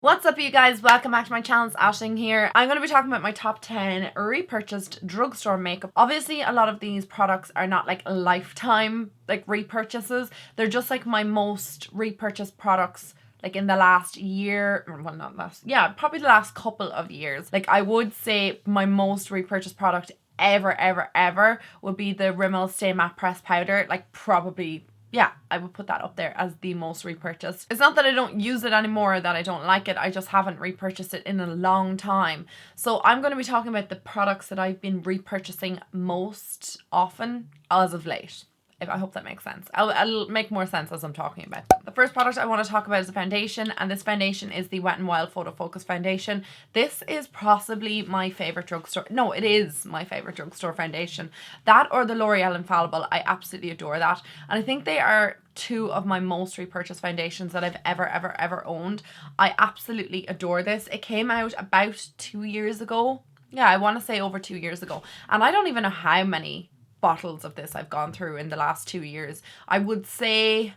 What's up, you guys? Welcome back to my channel. It's Aisling here. I'm going to be talking about my top 10 repurchased drugstore makeup. Obviously, a lot of these products are not like lifetime repurchases. They're just like my most repurchased products like in the last year. Well, not last, yeah, probably the last couple of years. Like I would say my most repurchased product ever would be the Rimmel Stay Matte Pressed Powder. Like probably, yeah, I would put that up there as the most repurchased. It's not that I don't use it anymore or that I don't like it. I just haven't repurchased it in a long time. So I'm going to be talking about the products that I've been repurchasing most often as of late. I hope that makes sense. I'll make more sense as I'm talking about them. The first product I want to talk about is a foundation, and this foundation is the Wet n Wild Photo Focus Foundation. This is possibly my favorite drugstore. No, it is my favorite drugstore foundation. That or the L'Oreal Infallible. I absolutely adore that. And I think they are two of my most repurchased foundations that I've ever owned. I absolutely adore this. It came out about 2 years ago. Yeah, I want to say over 2 years ago. And I don't even know how many bottles of this I've gone through in the last 2 years. I would say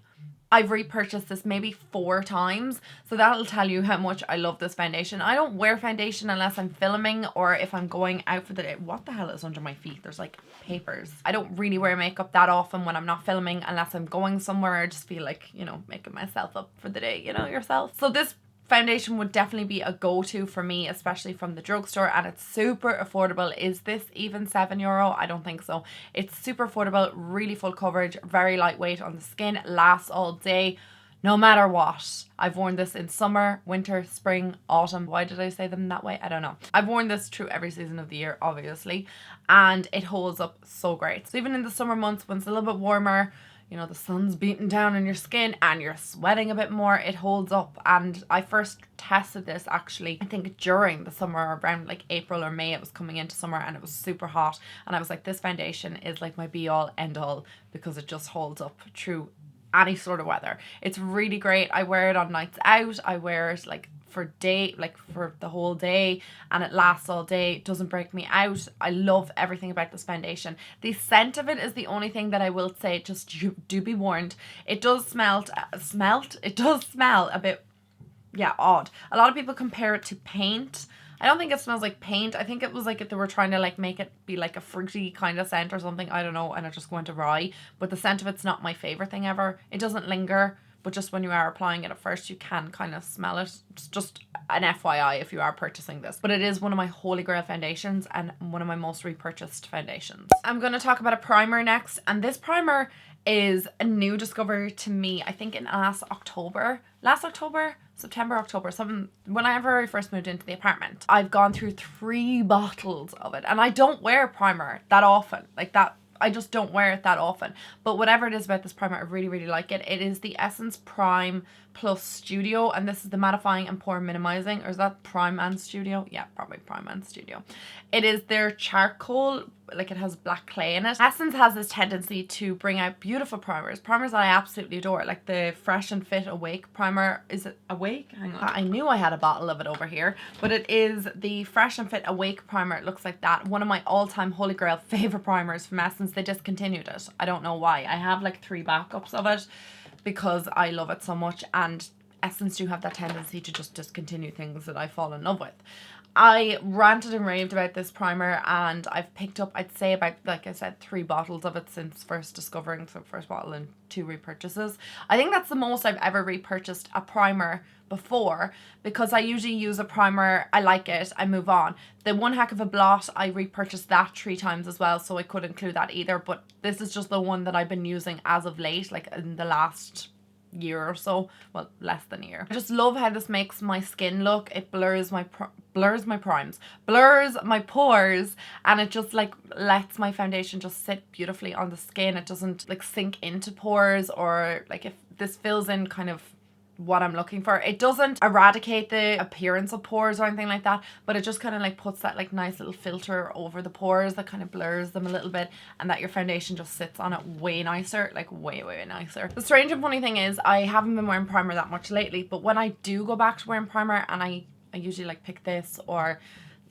I've repurchased this maybe 4 times, so that'll tell you how much I love this foundation. I don't wear foundation unless I'm filming or if I'm going out for the day. What the hell is under my feet? There's like papers. I don't really wear makeup that often when I'm not filming unless I'm going somewhere. I just feel like, you know, making myself up for the day, you know, yourself. So this foundation would definitely be a go-to for me, especially from the drugstore, and it's super affordable. Is this even €7? I don't think so. It's super affordable, really full coverage, very lightweight on the skin, lasts all day no matter what. I've worn this in summer, winter, spring, autumn. Why did I say them that way? I don't know. I've worn this through every season of the year, obviously, and it holds up so great. So even in the summer months when it's a little bit warmer, you know, the sun's beating down on your skin and you're sweating a bit more, it holds up. And I first tested this actually, I think during the summer, around like April or May. It was coming into summer and it was super hot. And I was like, this foundation is like my be all end all because it just holds up through any sort of weather. It's really great. I wear it on nights out. I wear it like for the whole day, and it lasts all day. It doesn't break me out. I love everything about this foundation. The scent of it is the only thing that I will say, just do be warned. It does it does smell a bit, yeah, odd. A lot of people compare it to paint. I don't think it smells like paint. I think it was like if they were trying to like make it be like a fruity kind of scent or something. I don't know, and it just went awry. But the scent of it's not my favorite thing ever. It doesn't linger, but just when you are applying it at first, you can kind of smell it. It's just an FYI if you are purchasing this. But it is one of my holy grail foundations and one of my most repurchased foundations. I'm going to talk about a primer next, and this primer is a new discovery to me. I think in September, October, something, whenever I first moved into the apartment. I've gone through 3 bottles of it, and I don't wear primer that often. Like that, I just don't wear it that often. But whatever it is about this primer, I really like it. It is the Essence Prime Plus Studio, and this is the mattifying and pore minimizing. Or is that Prime and Studio? Yeah, probably Prime and Studio. It is their charcoal, like it has black clay in it. Essence has this tendency to bring out beautiful primers that I absolutely adore, like the Fresh and Fit Awake primer. Is it Awake? Hang on, I knew I had a bottle of it over here, but it is the Fresh and Fit Awake primer. It looks like that. One of my all-time holy grail favorite primers from Essence. They discontinued it. I don't know why. I have like 3 backups of it because I love it so much, and Essence do have that tendency to just discontinue things that I fall in love with. I ranted and raved about this primer, and I've picked up, I'd say about, like I said, 3 bottles of it since first discovering. So first bottle and 2 repurchases. I think that's the most I've ever repurchased a primer before, because I usually use a primer, I like it, I move on. The One Heck of a Blot, I repurchased that 3 times as well, so I could include that either, but this is just the one that I've been using as of late, like in the last year or so. Well, less than a year. I just love how this makes my skin look. It blurs my pores, and it just like lets my foundation just sit beautifully on the skin. It doesn't like sink into pores, or like if this fills in kind of what I'm looking for. It doesn't eradicate the appearance of pores or anything like that, but it just kind of like puts that like nice little filter over the pores that kind of blurs them a little bit, and that your foundation just sits on it way nicer, like way nicer. The strange and funny thing is I haven't been wearing primer that much lately, but when I do go back to wearing primer, and I usually like pick this or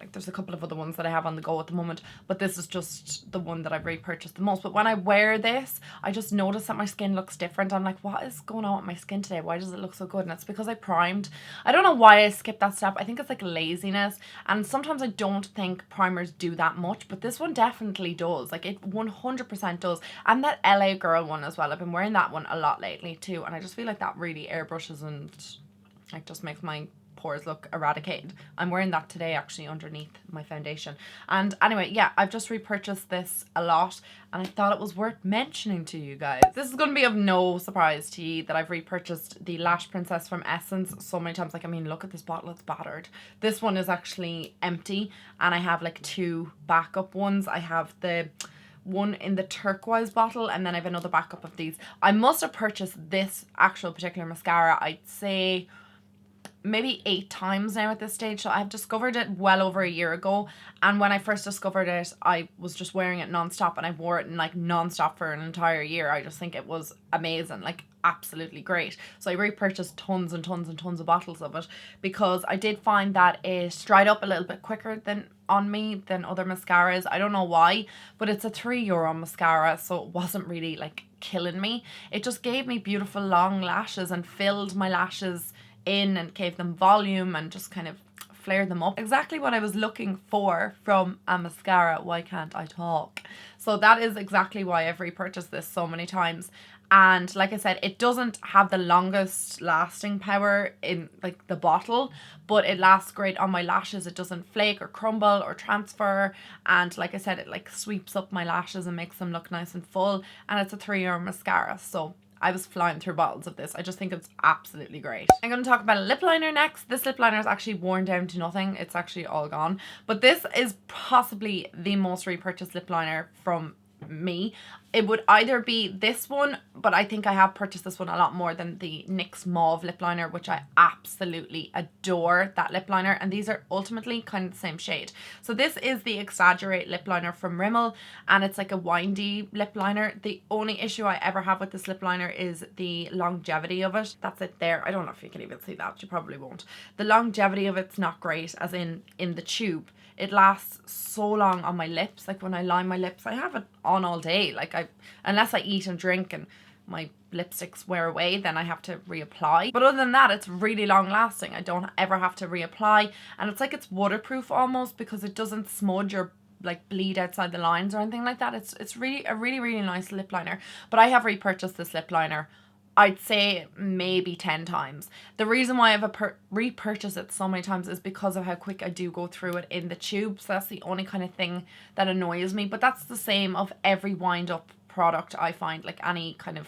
Like there's a couple of other ones that I have on the go at the moment, but this is just the one that I've repurchased the most. But when I wear this, I just notice that my skin looks different. I'm like, what is going on with my skin today? Why does it look so good? And it's because I primed. I don't know why I skipped that step. I think it's like laziness. And sometimes I don't think primers do that much, but this one definitely does. Like it 100% does. And that LA Girl one as well. I've been wearing that one a lot lately too. And I just feel like that really airbrushes and like just makes my pores look eradicated. I'm wearing that today actually underneath my foundation. And anyway, yeah, I've just repurchased this a lot and I thought it was worth mentioning to you guys. This is going to be of no surprise to you that I've repurchased the Lash Princess from Essence so many times. Like, I mean, look at this bottle, it's battered. This one is actually empty and I have like 2 backup ones. I have the one in the turquoise bottle and then I have another backup of these. I must have purchased this actual particular mascara, I'd say maybe 8 times now at this stage. So I've discovered it well over a year ago, and when I first discovered it I was just wearing it non-stop and I wore it in like non-stop for an entire year. I just think it was amazing, like absolutely great. So I repurchased tons and tons and tons of bottles of it because I did find that it dried up a little bit quicker than on me than other mascaras. I don't know why, but it's a €3 mascara, so it wasn't really like killing me. It just gave me beautiful long lashes and filled my lashes in and gave them volume and just kind of flared them up. Exactly what I was looking for from a mascara. Why can't I talk? So that is exactly why I've repurchased this so many times. And like I said, it doesn't have the longest lasting power in like the bottle, but it lasts great on my lashes. It doesn't flake or crumble or transfer. And like I said, it like sweeps up my lashes and makes them look nice and full. And it's a €3 mascara. So I was flying through bottles of this. I just think it's absolutely great. I'm going to talk about a lip liner next. This lip liner is actually worn down to nothing. It's actually all gone. But this is possibly the most repurchased lip liner from me. It would either be this one, but I think I have purchased this one a lot more than the NYX Mauve lip liner, which I absolutely adore that lip liner. And these are ultimately kind of the same shade. So this is the Exaggerate lip liner from Rimmel, and it's like a windy lip liner. The only issue I ever have with this lip liner is the longevity of it. That's it there. I don't know if you can even see that. You probably won't. The longevity of it's not great, as in the tube. It lasts so long on my lips. Like when I line my lips, I have it on all day. Like unless I eat and drink and my lipsticks wear away, then I have to reapply. But other than that, it's really long lasting. I don't ever have to reapply, and it's like it's waterproof almost because it doesn't smudge or like bleed outside the lines or anything like that. It's really a really nice lip liner. But I have repurchased this lip liner, I'd say maybe 10 times. The reason why I've repurchased it so many times is because of how quick I do go through it in the tube. So that's the only kind of thing that annoys me. But that's the same of every wind up product I find, like any kind of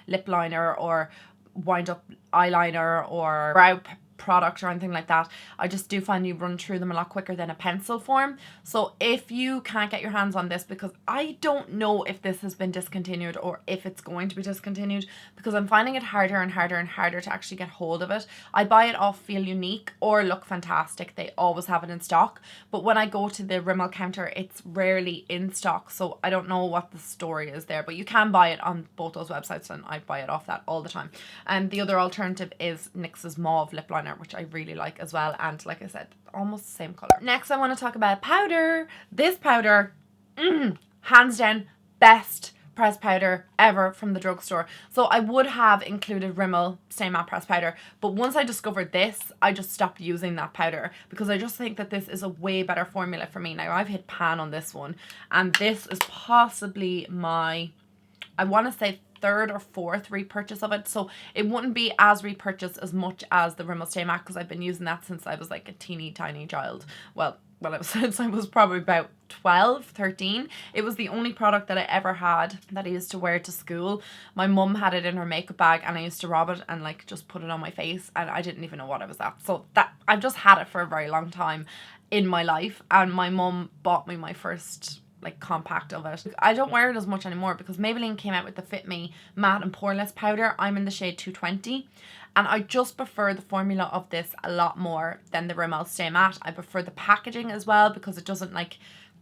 lip liner or wind up eyeliner or brow product or anything like that. I just do find you run through them a lot quicker than a pencil form. So if you can't get your hands on this, because I don't know if this has been discontinued or if it's going to be discontinued, because I'm finding it harder and harder and harder to actually get hold of it. I buy it off Feel Unique or Look Fantastic. They always have it in stock, but when I go to the Rimmel counter, it's rarely in stock. So I don't know what the story is there, but you can buy it on both those websites and I buy it off that all the time. And the other alternative is NYX's Mauve lip liner, which I really like as well, and like I said, almost the same color. Next I want to talk about powder. This powder, hands down best pressed powder ever from the drugstore. So I would have included Rimmel Stay Matte pressed powder, but once I discovered this, I just stopped using that powder because I just think that this is a way better formula for me. Now I've hit pan on this one, and this is possibly my, I want to say, 3rd or 4th repurchase of it. So it wouldn't be as repurchased as much as the Rimmel Stay Matte because I've been using that since I was like a teeny tiny child. Well, since I was probably about 12, 13. It was the only product that I ever had that I used to wear to school. My mum had it in her makeup bag and I used to rob it and like just put it on my face, and I didn't even know what it was at. So that I've just had it for a very long time in my life, and my mum bought me my first like compact of it. I don't wear it as much anymore because Maybelline came out with the Fit Me matte and poreless powder. I'm in the shade 220, and I just prefer the formula of this a lot more than the Rimmel Stay Matte. I prefer the packaging as well because it doesn't, like,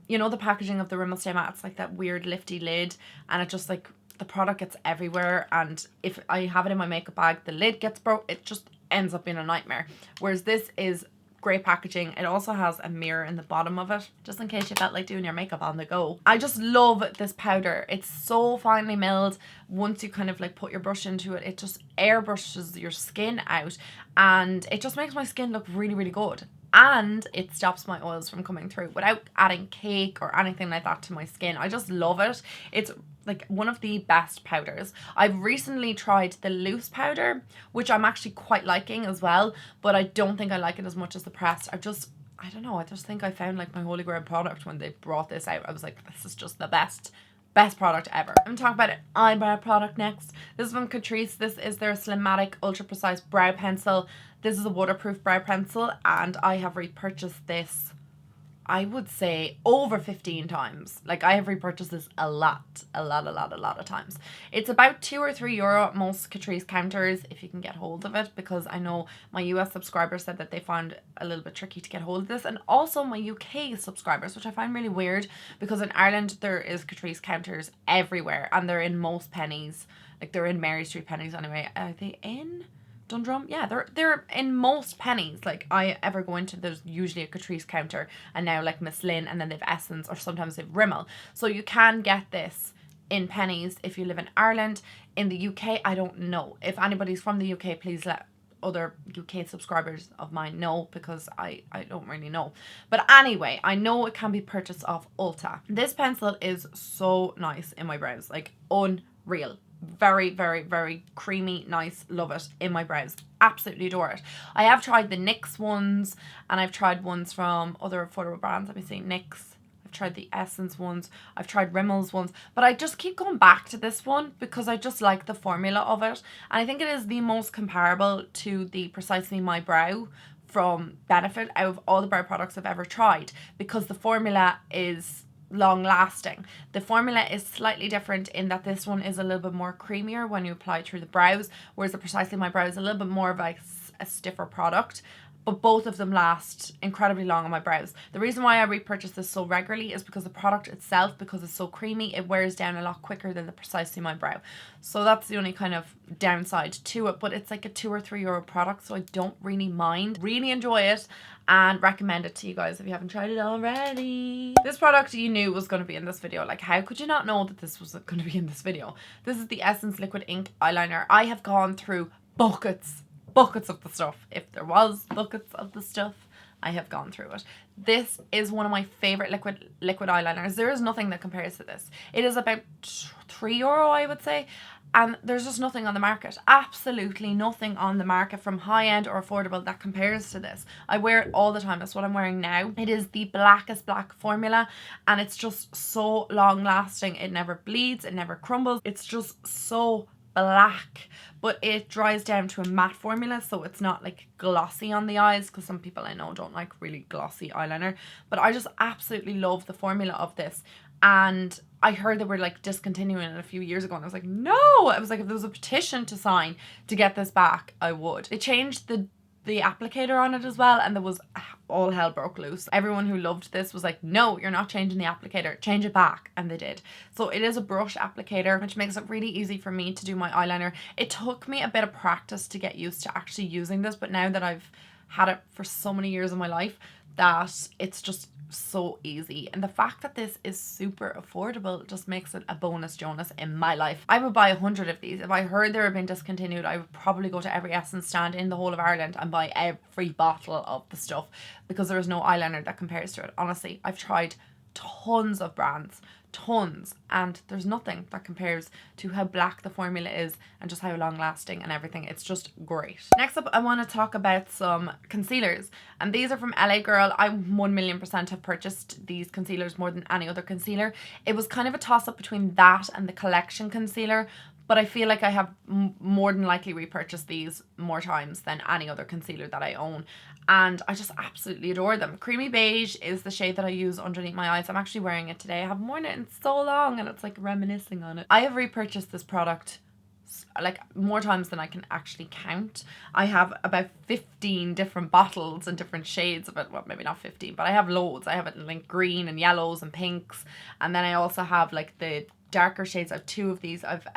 you know, the packaging of the Rimmel Stay Matte, it's like that weird lifty lid, and it just like the product gets everywhere, and if I have it in my makeup bag, the lid gets broke, it just ends up being a nightmare. Whereas this is great packaging. It also has a mirror in the bottom of it, just in case you felt like doing your makeup on the go. I just love this powder. It's so finely milled. Once you kind of like put your brush into it, it just airbrushes your skin out, and it just makes my skin look really, really good. And it stops my oils from coming through without adding cake or anything like that to my skin. I just love it. It's like one of the best powders. I've recently tried the loose powder, which I'm actually quite liking as well, but I don't think I like it as much as the pressed. I don't know, I just think I found like my holy grail product when they brought this out. I was like, this is just the best product ever. I'm talking about an eyebrow product next. This is from Catrice. This is their Slimatic Ultra Precise Brow Pencil. This is a waterproof brow pencil, and I have repurchased this, I would say, over 15 times. Like, I have repurchased this a lot of times. It's about €2 or €3 at most Catrice counters if you can get hold of it, because I know my US subscribers said that they found it a little bit tricky to get hold of this, and also my UK subscribers, which I find really weird, because in Ireland there is Catrice counters everywhere, and they're in most pennies. Like, they're in Mary Street pennies anyway. Are they in Dundrum? Yeah, they're in most pennies. Like, I ever go into, there's usually a Catrice counter, and now like Miss Lynn, and then they've Essence, or sometimes they've Rimmel. So you can get this in pennies if you live in Ireland. In the UK, I don't know. If anybody's from the UK, please let other UK subscribers of mine know, because I don't really know. But anyway, I know it can be purchased off Ulta. This pencil is so nice in my brows, like unreal. Very, very, very creamy, nice. Love it in my brows. Absolutely adore it. I have tried the NYX ones, and I've tried ones from other affordable brands. Let me see, NYX. I've tried the Essence ones. I've tried Rimmel's ones. But I just keep going back to this one because I just like the formula of it. And I think it is the most comparable to the Precisely My Brow from Benefit out of all the brow products I've ever tried, because the formula is long lasting. The formula is slightly different in that this one is a little bit more creamier when you apply it through the brows, whereas the Precisely My Brow is a little bit more of like a stiffer product. But both of them last incredibly long on my brows. The reason why I repurchase this so regularly is because the product itself, because it's so creamy, it wears down a lot quicker than the Precisely My Brow. So that's the only kind of downside to it. But it's like a €2 or €3 product, so I don't really mind. Really enjoy it and recommend it to you guys if you haven't tried it already. This product you knew was going to be in this video. Like, how could you not know that this was going to be in this video? This is the Essence Liquid Ink Eyeliner. I have gone through buckets of the stuff. If there was buckets of the stuff, I have gone through it. This is one of my favorite liquid eyeliners. There is nothing that compares to this. It is about €3, I would say, and there's just nothing on the market. Absolutely nothing on the market from high-end or affordable that compares to this. I wear it all the time. That's what I'm wearing now. It is the blackest black formula, and it's just so long lasting. It never bleeds, it never crumbles. It's just so black, but it dries down to a matte formula, so it's not like glossy on the eyes, because some people I know don't like really glossy eyeliner. But I just absolutely love the formula of this, and I heard they were like discontinuing it a few years ago, and I was like, no. I was like, if there was a petition to sign to get this back, I would. They changed the applicator on it as well, and there was all hell broke loose. Everyone who loved this was like, no, you're not changing the applicator, change it back, and they did. So it is a brush applicator, which makes it really easy for me to do my eyeliner. It took me a bit of practice to get used to actually using this, but now that I've had it for so many years of my life, that it's just so easy. And the fact that this is super affordable just makes it a bonus Jonas in my life. I would buy 100 of these. If I heard they were being discontinued, I would probably go to every Essence stand in the whole of Ireland and buy every bottle of the stuff, because there is no eyeliner that compares to it. Honestly, I've tried tons of brands, tons, and there's nothing that compares to how black the formula is and just how long lasting and everything. It's just great. Next up, I want to talk about some concealers, and these are from LA Girl. I 1,000,000% have purchased these concealers more than any other concealer. It was kind of a toss up between that and the collection concealer, but I feel like I have more than likely repurchased these more times than any other concealer that I own. And I just absolutely adore them. Creamy Beige is the shade that I use underneath my eyes. I'm actually wearing it today. I haven't worn it in so long, and it's like reminiscing on it. I have repurchased this product like more times than I can actually count. I have about 15 different bottles and different shades of it. Well, maybe not 15, but I have loads. I have it in like green and yellows and pinks. And then I also have like the darker shades. I have two of these. I've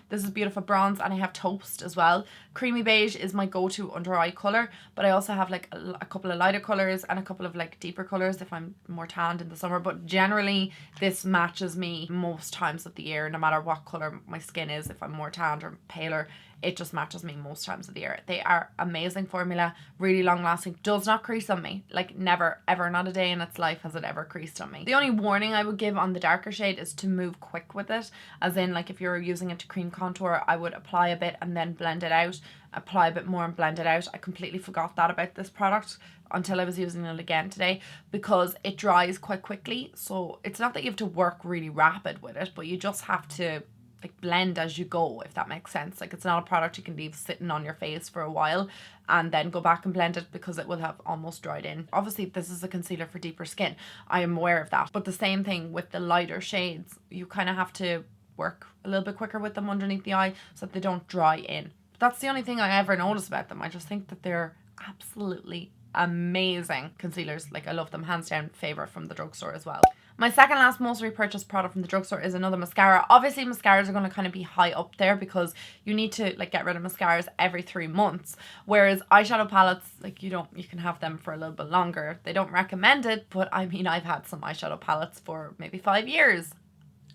This is beautiful bronze, and I have Toast as well. Creamy beige is my go-to under eye colour, but I also have like a couple of lighter colours and a couple of like deeper colours if I'm more tanned in the summer. But generally this matches me most times of the year, no matter what colour my skin is. If I'm more tanned or paler, it just matches me most times of the year. They are amazing formula, really long lasting, does not crease on me. Like never, ever, not a day in its life has it ever creased on me. The only warning I would give on the darker shade is to move quick with it. As in, like if you're using it to cream contour, I would apply a bit and then blend it out, apply a bit more and blend it out. I completely forgot that about this product until I was using it again today, because it dries quite quickly. So it's not that you have to work really rapid with it, but you just have to like blend as you go, if that makes sense. Like it's not a product you can leave sitting on your face for a while and then go back and blend it, because it will have almost dried in. Obviously this is a concealer for deeper skin, I am aware of that, but the same thing with the lighter shades, you kind of have to work a little bit quicker with them underneath the eye so that they don't dry in. But that's the only thing I ever notice about them. I just think that they're absolutely amazing concealers. Like I love them, hands down favourite from the drugstore as well. My second last most repurchased product from the drugstore is another mascara. Obviously mascaras are going to kind of be high up there because you need to like get rid of mascaras every 3 months, whereas eyeshadow palettes, like you can have them for a little bit longer. They don't recommend it, but I mean I've had some eyeshadow palettes for maybe 5 years.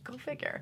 Go figure.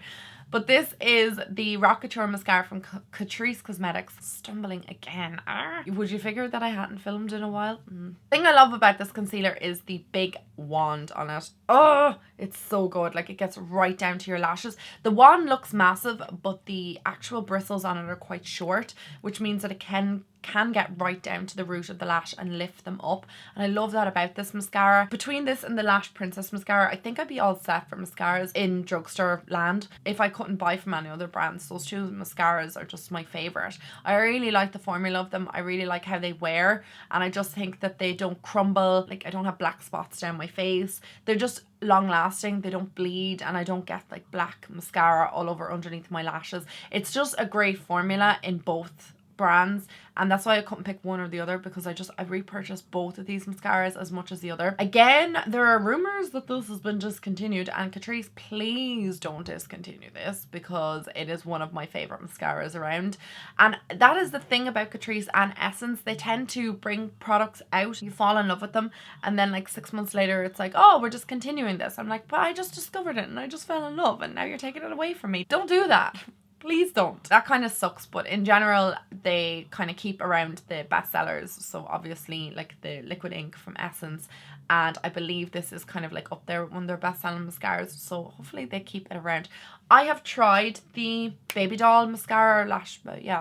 But this is the Rock Couture mascara from Catrice Cosmetics. Stumbling again. Would you figure that I hadn't filmed in a while? The thing I love about this concealer is the big wand on it. Oh, it's so good. Like it gets right down to your lashes. The wand looks massive, but the actual bristles on it are quite short, which means that it can get right down to the root of the lash and lift them up, and I love that about this mascara. Between this and the Lash Princess mascara, I think I'd be all set for mascaras in drugstore land if I couldn't buy from any other brands. Those two mascaras are just my favourite. I really like the formula of them. I really like how they wear, and I just think that they don't crumble. Like I don't have black spots down my face. They're just long lasting, they don't bleed, and I don't get like black mascara all over underneath my lashes. It's just a great formula in both brands, and that's why I couldn't pick one or the other, because I repurchased both of these mascaras as much as the other. Again, there are rumors that this has been discontinued, and Catrice, please don't discontinue this, because it is one of my favorite mascaras around. And that is the thing about Catrice and Essence, they tend to bring products out, you fall in love with them, and then like 6 months later it's like, oh, we're discontinuing this. I'm like, but I just discovered it and I just fell in love, and now you're taking it away from me. Don't do that. Please don't. That kind of sucks, but in general they kind of keep around the bestsellers. So obviously like the liquid ink from Essence, and I believe this is kind of like up there with one of their best-selling mascaras, so hopefully they keep it around. I have tried the Baby Doll mascara,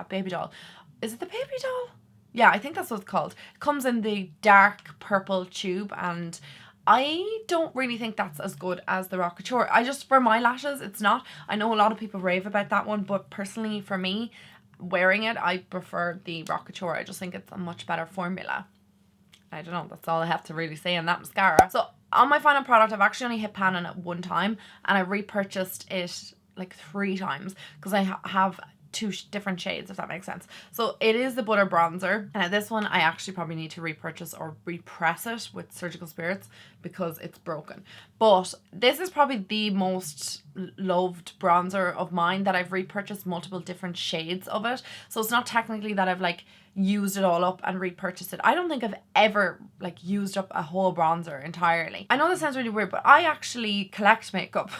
Baby Doll. Is it the Baby Doll? Yeah, I think that's what it's called. It comes in the dark purple tube, and I don't really think that's as good as the Rock Couture. For my lashes, it's not. I know a lot of people rave about that one, but personally for me, wearing it, I prefer the Rock Couture. I just think it's a much better formula. I don't know, that's all I have to really say on that mascara. So on my final product, I've actually only hit pan on it one time, and I repurchased it like 3 times because I have 2 different shades, if that makes sense. So it is the Butter Bronzer, and this one I actually probably need to repurchase or repress it with Surgical Spirits because it's broken. But this is probably the most loved bronzer of mine that I've repurchased multiple different shades of it. So it's not technically that I've like used it all up and repurchased it. I don't think I've ever like used up a whole bronzer entirely. I know this sounds really weird, but I actually collect makeup.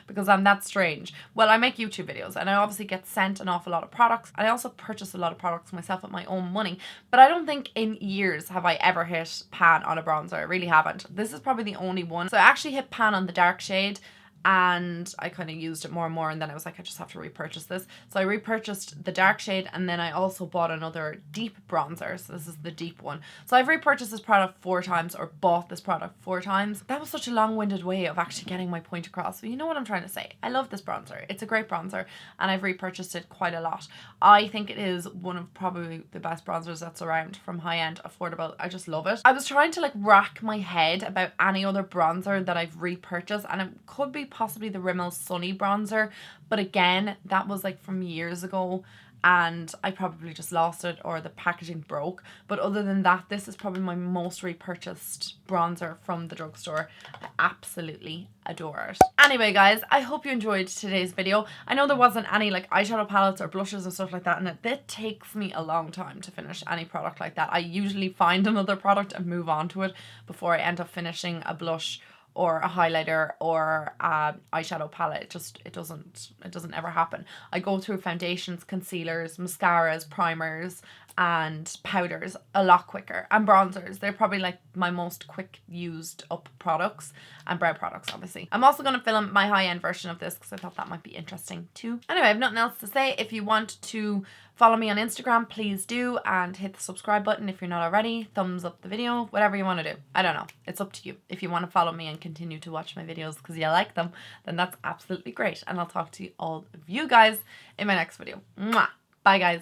Because I'm that strange. Well, I make YouTube videos and I obviously get sent an awful lot of products. I also purchase a lot of products myself with my own money, but I don't think in years have I ever hit pan on a bronzer. I really haven't. This is probably the only one. So I actually hit pan on the dark shade, and I kind of used it more and more, and then I was like, I just have to repurchase this. So I repurchased the dark shade, and then I also bought another deep bronzer. So this is the deep one. So I've repurchased this product 4 times, or bought this product 4 times. That was such a long-winded way of actually getting my point across. But you know what I'm trying to say. I love this bronzer. It's a great bronzer, and I've repurchased it quite a lot. I think it is one of probably the best bronzers that's around, from high-end, affordable. I just love it. I was trying to like rack my head about any other bronzer that I've repurchased, and it could be possibly the Rimmel Sunny bronzer, but again, that was like from years ago, and I probably just lost it or the packaging broke. But other than that, this is probably my most repurchased bronzer from the drugstore. I absolutely adore it. Anyway guys, I hope you enjoyed today's video. I know there wasn't any like eyeshadow palettes or blushes and stuff like that, and it takes me a long time to finish any product like that. I usually find another product and move on to it before I end up finishing a blush or a highlighter or a eyeshadow palette. It doesn't ever happen. I go through foundations, concealers, mascaras, primers and powders a lot quicker, and bronzers. They're probably like my most quick used up products, and brow products obviously. I'm also going to film my high-end version of this because I thought that might be interesting too. Anyway, I have nothing else to say. If you want to follow me on Instagram, please do, and hit the subscribe button if you're not already. Thumbs up the video, whatever you want to do. I don't know. It's up to you. If you want to follow me and continue to watch my videos because you like them, then that's absolutely great. And I'll talk to all of you guys in my next video. Mwah! Bye guys.